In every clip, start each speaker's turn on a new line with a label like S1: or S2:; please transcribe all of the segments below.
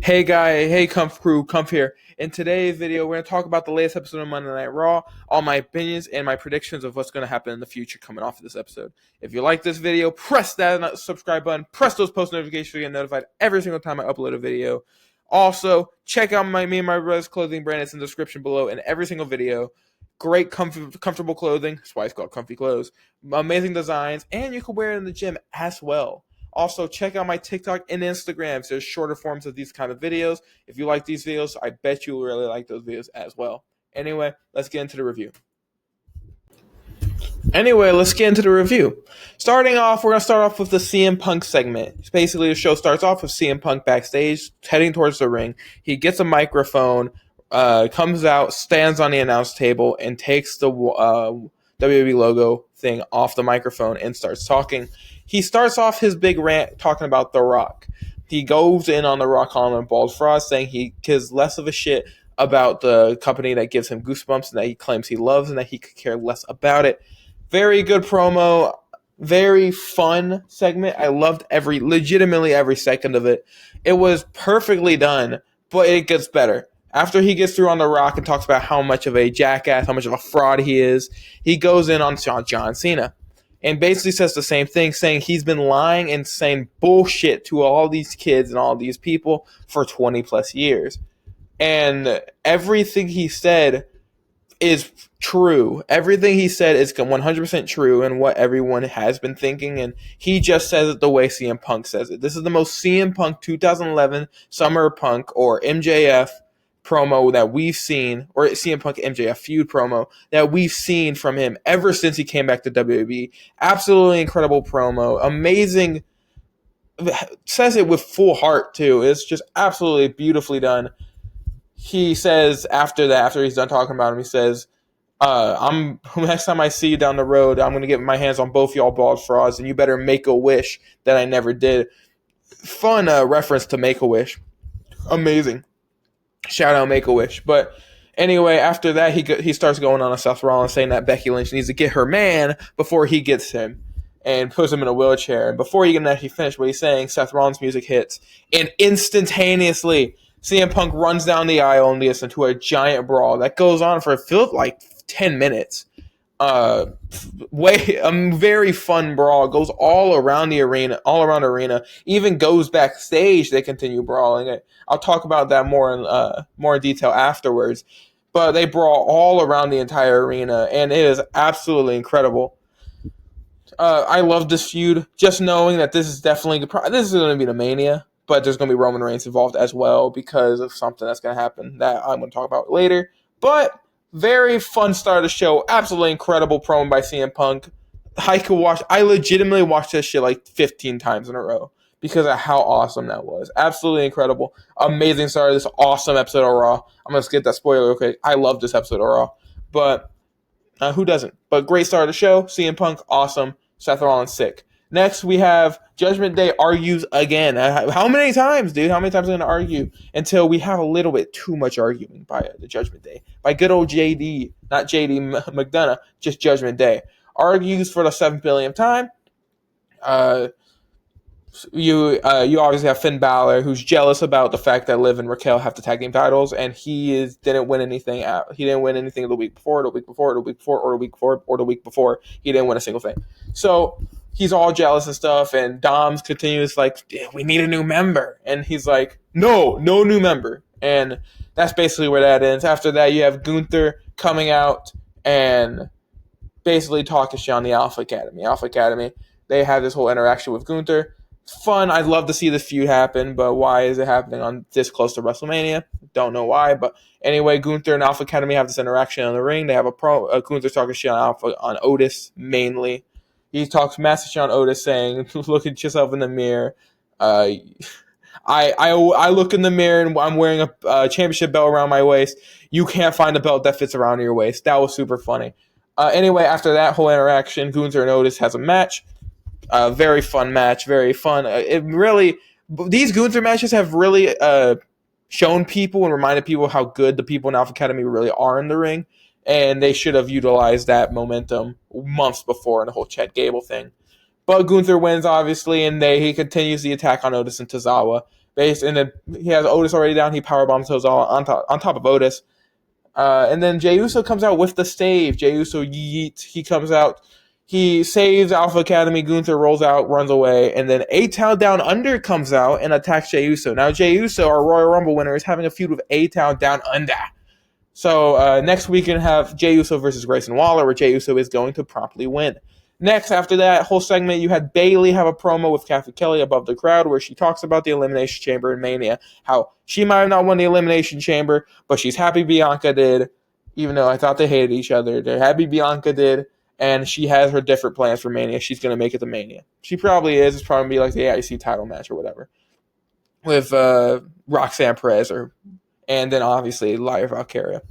S1: Hey Kumph crew, Kumph here. In today's video, we're going to talk about the latest episode of Monday Night Raw, all my opinions and my predictions of what's going to happen in the future coming off of this episode. If you like this video, press that subscribe button, press those post notifications to get notified every single time I upload a video. Also, check out me and my brother's clothing brand. It's in the description below in every single video. Great, comfortable clothing. That's why it's called Comfy Clothes. Amazing designs, and you can wear it in the gym as well. Also, check out my TikTok and Instagram. There's shorter forms of these kind of videos. If you like these videos, I bet you will really like those videos as well. Anyway, let's get into the review. Starting off, we're going to start off with the CM Punk segment. Basically, the show starts off with CM Punk backstage, heading towards the ring. He gets a microphone, comes out, stands on the announce table, and takes the WWE logo thing off the microphone and starts talking. He starts off his big rant talking about The Rock. He goes in on The Rock, calling him bald fraud, saying he gives less of a shit about the company that gives him goosebumps and that he claims he loves and that he could care less about it. Very good promo. Very fun segment. I loved legitimately every second of it. It was perfectly done, but it gets better. After he gets through on The Rock and talks about how much of a jackass, how much of a fraud he is, he goes in on John Cena and basically says the same thing, saying he's been lying and saying bullshit to all these kids and all these people for 20 plus years. And everything he said is true. Everything he said is 100% true and what everyone has been thinking, and he just says it the way CM Punk says it. This is the most CM Punk 2011 Summer Punk or MJF promo that we've seen, or CM Punk MJF feud promo that we've seen from him ever since he came back to WWE. Absolutely incredible promo. Amazing. Says it with full heart, too. It's just absolutely beautifully done. He says after he's done talking about him, he says, next time I see you down the road, I'm going to get my hands on both y'all bald frauds, and you better make a wish that I never did. Fun reference to Make-A-Wish. Amazing. Shout out Make-A-Wish. But anyway, after that, he starts going on a Seth Rollins saying that Becky Lynch needs to get her man before he gets him and puts him in a wheelchair. And before he can actually finish what he's saying, Seth Rollins' music hits. And instantaneously, CM Punk runs down the aisle and leads into a giant brawl that goes on for, it feels like, 10 minutes. A very fun brawl. Goes all around the arena, even goes backstage. They continue brawling. I'll talk about that more in detail afterwards. But they brawl all around the entire arena, and it is absolutely incredible. I love this feud. Just knowing that this is going to be the Mania, but there's going to be Roman Reigns involved as well because of something that's going to happen that I'm going to talk about later. But very fun start of the show. Absolutely incredible promo by CM Punk. I legitimately watched this shit like 15 times in a row because of how awesome that was. Absolutely incredible. Amazing start of this awesome episode of Raw. I'm going to skip that spoiler real quick. I love this episode of Raw. But who doesn't? But great start of the show. CM Punk, awesome. Seth Rollins, sick. Next, we have Judgment Day argues again. How many times, dude? How many times are they going to argue until we have a little bit too much arguing by the Judgment Day? By good old JD, not JD McDonough, just Judgment Day. Argues for the 7th billionth time. You obviously have Finn Balor, who's jealous about the fact that Liv and Raquel have the tag team titles, and didn't win anything out. He didn't win anything the week before, the week before, the week before, or the week before, or the week before. He didn't win a single thing. So he's all jealous and stuff, and Dom's continues like, we need a new member. And he's like, no new member. And that's basically where that ends. After that, you have Gunther coming out and basically talking shit on the Alpha Academy. Alpha Academy, they have this whole interaction with Gunther. Fun. I'd love to see this feud happen, but why is it happening on this close to WrestleMania? Don't know why, but anyway, Gunther and Alpha Academy have this interaction in the ring. They have Gunther talking shit on Otis mainly. He talks massive shit on Otis, saying, "Look at yourself in the mirror." I look in the mirror and I'm wearing a championship belt around my waist. You can't find a belt that fits around your waist. That was super funny. Anyway, after that whole interaction, Gunther and Otis has a match. Very fun match, very fun. These Gunther matches have really shown people and reminded people how good the people in Alpha Academy really are in the ring, and they should have utilized that momentum months before in the whole Chad Gable thing. But Gunther wins, obviously, and he continues the attack on Otis and Tozawa. And then he has Otis already down. He powerbombs Tozawa on top of Otis. And then Jey Uso comes out with the stave. Jey Uso yeet. He comes out. He saves Alpha Academy. Gunther rolls out, runs away. And then A-Town Down Under comes out and attacks Jey Uso. Now, Jey Uso, our Royal Rumble winner, is having a feud with A-Town Down Under. So next week, we're going to have Jey Uso versus Grayson Waller, where Jey Uso is going to promptly win. Next, after that whole segment, you had Bayley have a promo with Kathy Kelly above the crowd where she talks about the Elimination Chamber in Mania, how she might have not won the Elimination Chamber, but she's happy Bianca did, even though I thought they hated each other. They're happy Bianca did, and she has her different plans for Mania. She's going to make it to Mania. She probably is. It's probably going to be like the AIC title match or whatever with Roxanne Perez, and then obviously Lyra Valkyria.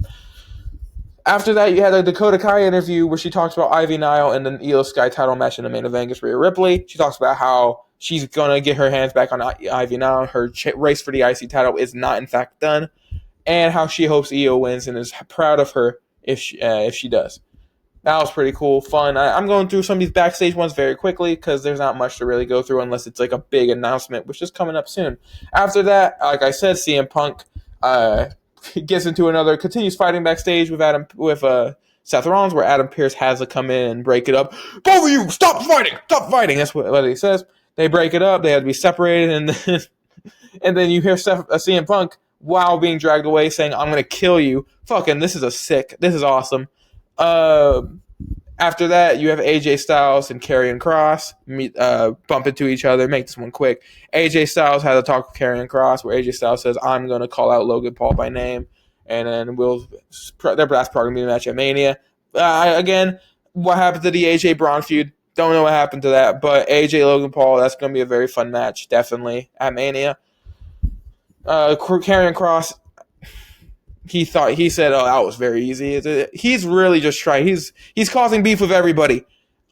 S1: After that, you had a Dakota Kai interview where she talks about Ivy Nile and the Io Sky title match in the main event against Rhea Ripley. She talks about how she's going to get her hands back on Ivy Nile. Her race for the IC title is not, in fact, done. And how she hopes Io wins and is proud of her if she does. That was pretty cool, fun. I'm going through some of these backstage ones very quickly because there's not much to really go through unless it's like a big announcement, which is coming up soon. After that, like I said, CM Punk continues fighting backstage with Seth Rollins, where Adam Pearce has to come in and break it up. Both of you, stop fighting. That's what he says. They break it up. They have to be separated, and then you hear CM Punk while being dragged away saying, "I'm gonna kill you." Fucking, this is awesome. After that, you have AJ Styles and Karrion Kross bump into each other. Make this one quick. AJ Styles had a talk with Karrion Kross where AJ Styles says, "I'm going to call out Logan Paul by name," and then that's probably going to be a match at Mania. Again, what happened to the AJ Braun feud? Don't know what happened to that, but AJ Logan Paul, that's going to be a very fun match, definitely at Mania. Karrion Kross. He said, "Oh, that was very easy." He's really just trying. He's causing beef with everybody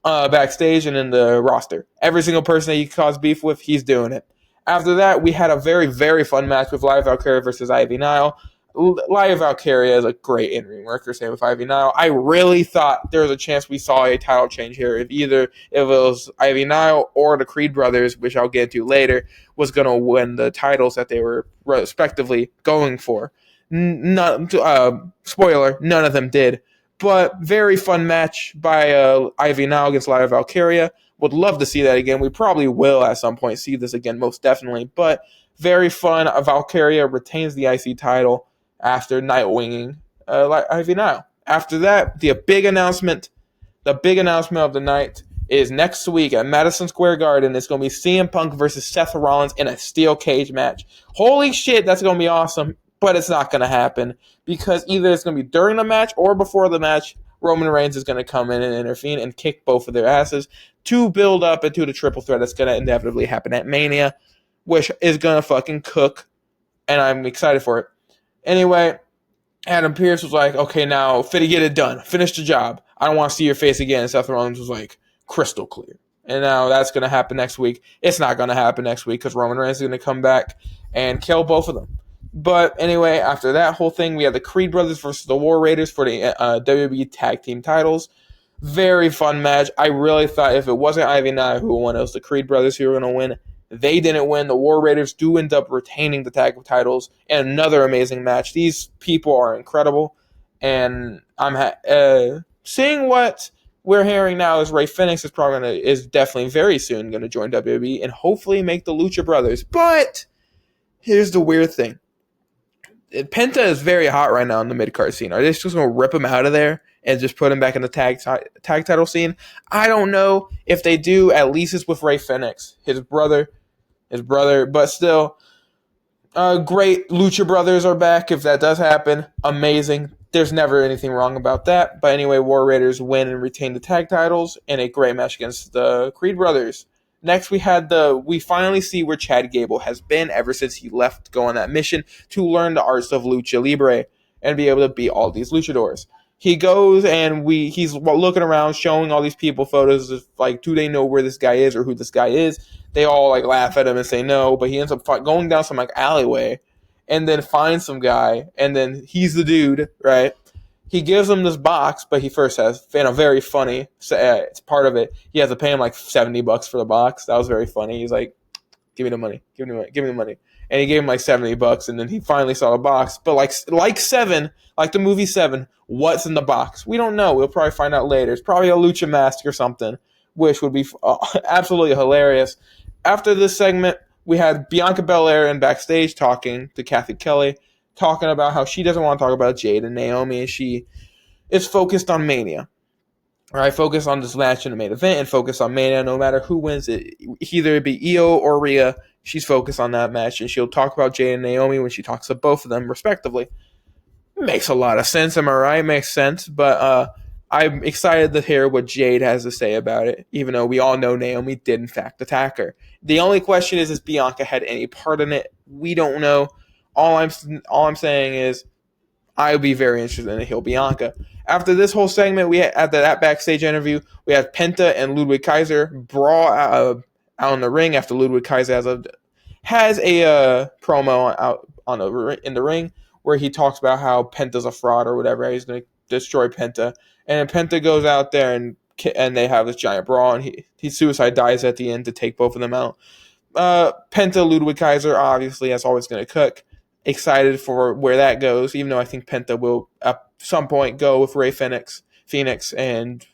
S1: backstage and in the roster. Every single person that he caused beef with, he's doing it. After that, we had a very, very fun match with Lyra Valkyria versus Ivy Nile. Lyra Valkyria is a great in-ring worker, same with Ivy Nile. I really thought there was a chance we saw a title change here. If it was Ivy Nile or the Creed brothers, which I'll get to later, was going to win the titles that they were respectively going for. Spoiler, none of them did. But very fun match by Ivy Nile against Lyra Valkyria. Would love to see that again. We probably will at some point see this again, most definitely. But very fun. Valkyria retains the IC title after Nightwinging Ivy Nile. After that, the big announcement of the night is next week at Madison Square Garden. It's going to be CM Punk versus Seth Rollins in a steel cage match. Holy shit, that's going to be awesome. But it's not going to happen because either it's going to be during the match or before the match, Roman Reigns is going to come in and intervene and kick both of their asses to build up into the triple threat that's going to inevitably happen at Mania, which is going to fucking cook, and I'm excited for it. Anyway, Adam Pearce was like, "Okay, now, Fitty, get it done. Finish the job. I don't want to see your face again." And Seth Rollins was like, "Crystal clear." And now that's going to happen next week. It's not going to happen next week because Roman Reigns is going to come back and kill both of them. But anyway, after that whole thing, we had the Creed brothers versus the War Raiders for the WWE Tag Team titles. Very fun match. I really thought if it wasn't Ivy Nile who won, it was the Creed brothers who were going to win. They didn't win. The War Raiders do end up retaining the tag titles in another amazing match. These people are incredible. And I'm seeing what we're hearing now is Rey Fenix is definitely very soon going to join WWE and hopefully make the Lucha Brothers. But here's the weird thing. Penta is very hot right now in the mid-card scene. Are they just going to rip him out of there and just put him back in the tag title scene? I don't know. If they do, at least it's with Rey Fenix, his brother. But still, great. Lucha Brothers are back. If that does happen, amazing. There's never anything wrong about that. But anyway, War Raiders win and retain the tag titles in a great match against the Creed brothers. Next, we finally see where Chad Gable has been ever since he left to go on that mission to learn the arts of Lucha Libre and be able to beat all these luchadors. He goes and he's looking around, showing all these people photos of, like, do they know where this guy is or who this guy is? They all, like, laugh at him and say no, but he ends up going down some, like, alleyway and then finds some guy, and then he's the dude, right? He gives him this box, but he first has, very funny, it's part of it. He has to pay him like $70 for the box. That was very funny. He's like, give me the money. and he gave him like $70, and then he finally saw the box. But like Seven, like the movie Seven, what's in the box? We don't know. We'll probably find out later. It's probably a lucha mask or something, which would be absolutely hilarious. After this segment, we had Bianca Belair in backstage talking to Kathy Kelly, talking about how she doesn't want to talk about Jade and Naomi, and she is focused on Mania. Right, focus on this match in the main event and focus on Mania no matter who wins it. Either it be Io or Rhea, she's focused on that match, and she'll talk about Jade and Naomi when she talks to both of them respectively. Makes a lot of sense, am I right? Makes sense, but I'm excited to hear what Jade has to say about it, even though we all know Naomi did in fact attack her. The only question is Bianca had any part in it? We don't know. All I'm saying is I would be very interested in a heel Bianca. After this whole segment, we had after that backstage interview, we had Penta and Ludwig Kaiser brawl out in the ring after Ludwig Kaiser has a promo out in the ring where he talks about how Penta's a fraud or whatever. He's going to destroy Penta, and Penta goes out there and they have this giant brawl, and he suicide dives at the end to take both of them out. Penta, Ludwig Kaiser, obviously, that's always going to cook. Excited for where that goes, even though I think Penta will at some point go with Rey Fenix and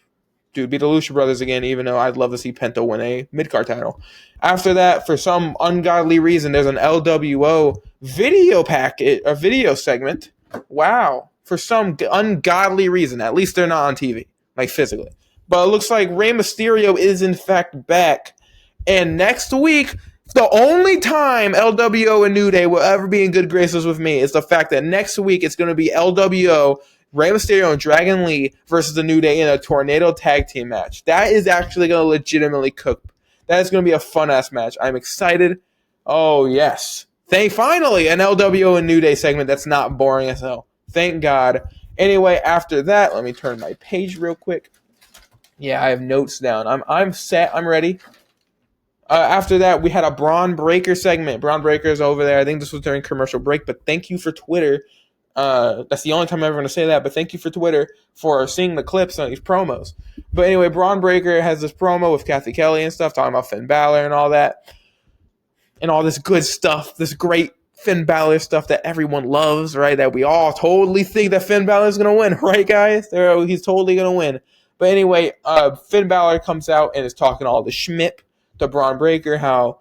S1: beat the Lucha Brothers again, even though I'd love to see Penta win a mid-card title. After that, for some ungodly reason, there's an LWO a video segment. Wow. For some ungodly reason, at least they're not on TV, like physically. But it looks like Rey Mysterio is in fact back. And next week, the only time LWO and New Day will ever be in good graces with me is the fact that next week it's going to be LWO, Rey Mysterio, and Dragon Lee versus the New Day in a Tornado Tag Team match. That is actually going to legitimately cook. That is going to be a fun-ass match. I'm excited. Oh, yes. Finally, an LWO and New Day segment that's not boring as hell. Thank God. Anyway, after that, let me turn my page real quick. Yeah, I have notes down. I'm set. I'm ready. After that, we had a Braun Breaker segment. Braun Breaker is over there. I think this was during commercial break, but thank you for Twitter. That's the only time I'm ever going to say that, but thank you for Twitter for seeing the clips on these promos. But anyway, Braun Breaker has this promo with Kathy Kelly and stuff, talking about Finn Balor and all that. And all this good stuff, this great Finn Balor stuff that everyone loves, right? That we all totally think that Finn Balor is going to win, right, guys? He's totally going to win. But anyway, Finn Balor comes out and is talking all the schmip to Braun Breaker, how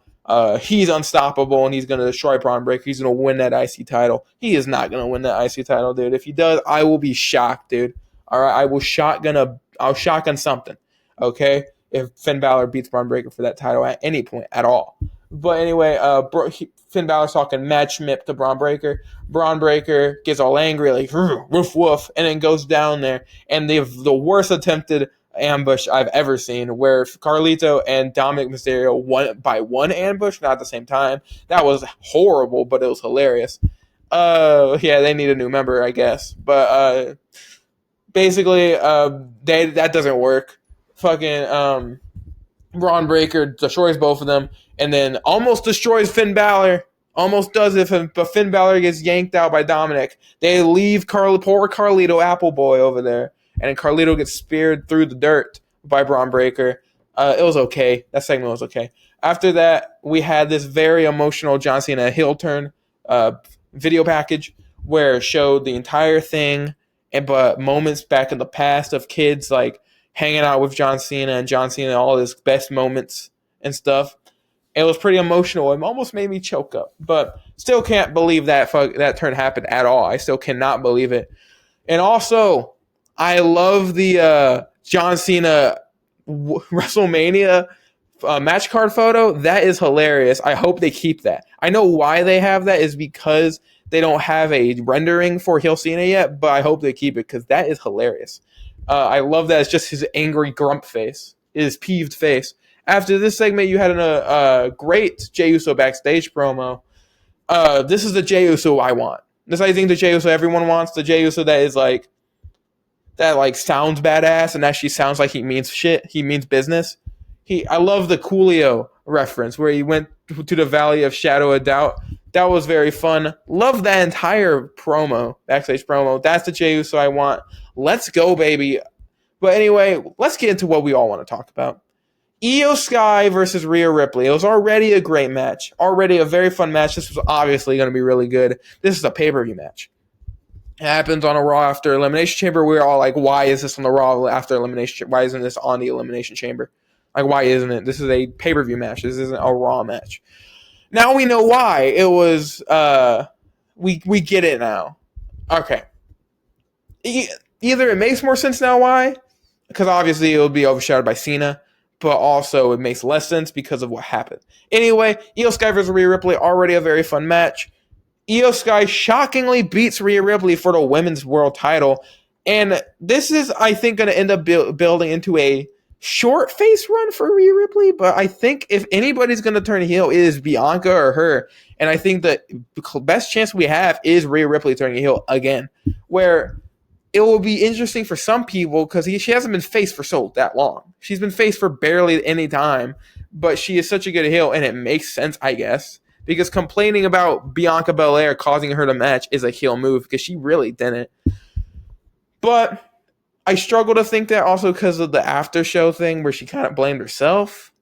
S1: he's unstoppable and he's going to destroy Braun Breaker. He's going to win that IC title. He is not going to win that IC title, dude. If he does, I will be shocked, dude. All right, I'll shotgun something, okay? If Finn Balor beats Braun Breaker for that title at any point at all. But anyway, Finn Balor's talking mad schmip to Braun Breaker. Braun Breaker gets all angry, like, woof, woof, and then goes down there. And they have the worst attempted ambush I've ever seen, where Carlito and Dominic Mysterio won by one ambush, not at the same time. That was horrible, but it was hilarious. Yeah, they need a new member, I guess. But basically, that doesn't work. Fucking Braun Breaker destroys both of them, and then almost destroys Finn Balor. Almost does it, but Finn Balor gets yanked out by Dominic. They leave poor Carlito Appleboy over there, and then Carlito gets speared through the dirt by Braun Breaker. It was okay. That segment was okay. After that, we had this very emotional John Cena heel turn video package where it showed the entire thing, but moments back in the past of kids like hanging out with John Cena and John Cena, all his best moments and stuff. It was pretty emotional. It almost made me choke up, but still can't believe that turn happened at all. I still cannot believe it. And also, I love the John Cena WrestleMania match card photo. That is hilarious. I hope they keep that. I know why they have that is because they don't have a rendering for heel Cena yet, but I hope they keep it because that is hilarious. I love that. It's just his angry grump face, his peeved face. After this segment, you had a great Jey Uso backstage promo. This is the Jey Uso I want. This I think the Jey Uso everyone wants. The Jey Uso that is like sounds badass and actually sounds like he means shit. He means business. I love the Coolio reference where he went to the Valley of Shadow of Doubt. That was very fun. Love that entire backstage promo. That's the Jey Uso I want. Let's go, baby. But anyway, let's get into what we all want to talk about. Io Sky versus Rhea Ripley. It was already a great match. Already a very fun match. This was obviously going to be really good. This is a pay-per-view match. It happens on a Raw after Elimination Chamber. We're all like, why is this on the Raw after Elimination? Why isn't this on the Elimination Chamber? Like, why isn't it? This is a pay-per-view match. This isn't a Raw match. Now we know why. It was, we get it now. Okay. Either it makes more sense now why, because obviously it will be overshadowed by Cena, but also it makes less sense because of what happened. Anyway, Io Sky versus Rhea Ripley, already a very fun match. Io Sky shockingly beats Rhea Ripley for the women's world title, and this is, I think, going to end up building into a short face run for Rhea Ripley, but I think if anybody's going to turn heel, it is Bianca or her, and I think the best chance we have is Rhea Ripley turning heel again, where it will be interesting for some people because she hasn't been faced for that long. She's been faced for barely any time, but she is such a good heel, and it makes sense, I guess, because complaining about Bianca Belair causing her to match is a heel move because she really didn't. But I struggle to think that also because of the after show thing where she kind of blamed herself.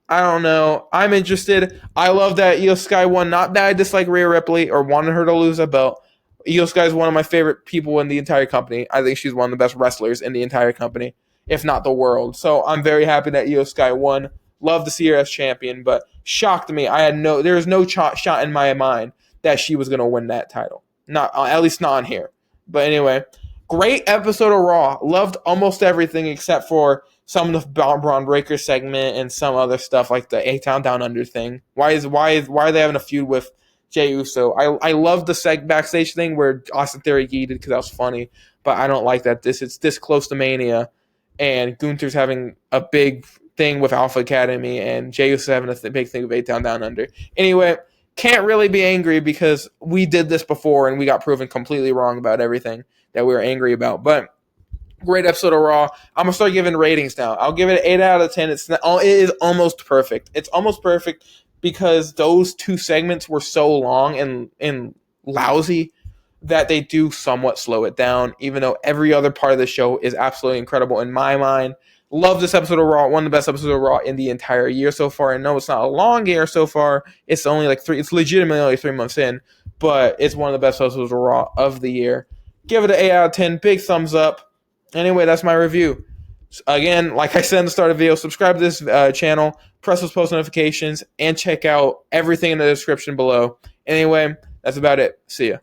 S1: I don't know. I'm interested. I love that Io Sky won. Not that I dislike Rhea Ripley or wanted her to lose a belt. Io Sky is one of my favorite people in the entire company. I think she's one of the best wrestlers in the entire company, if not the world. So I'm very happy that Io Sky won. Love to see her as champion, but shocked me. There was no shot in my mind that she was going to win that title. Not at least not on here. But anyway, great episode of Raw. Loved almost everything except for some of the Braun Breaker segment and some other stuff like the A-Town Down Under thing. Why are they having a feud with Jey Uso? I love the backstage thing where Austin Theory yeeted because that was funny, but I don't like that it's this close to Mania, and Gunther's having a big thing with Alpha Academy, and Jey Uso having a big thing with A-Town Down Under. Anyway, can't really be angry because we did this before and we got proven completely wrong about everything that we were angry about. But great episode of Raw. I'm gonna start giving ratings now. I'll give it an 8 out of 10. It is almost perfect. It's almost perfect because those two segments were so long and lousy that they do somewhat slow it down, even though every other part of the show is absolutely incredible in my mind. Love this episode of Raw. One of the best episodes of Raw in the entire year so far. And no, it's not a long year so far. It's only it's legitimately only 3 months in, but it's one of the best episodes of Raw of the year. Give it an 8 out of 10. Big thumbs up. Anyway, that's my review. Again, like I said in the start of the video, subscribe to this channel, press those post notifications, and check out everything in the description below. Anyway, that's about it. See ya.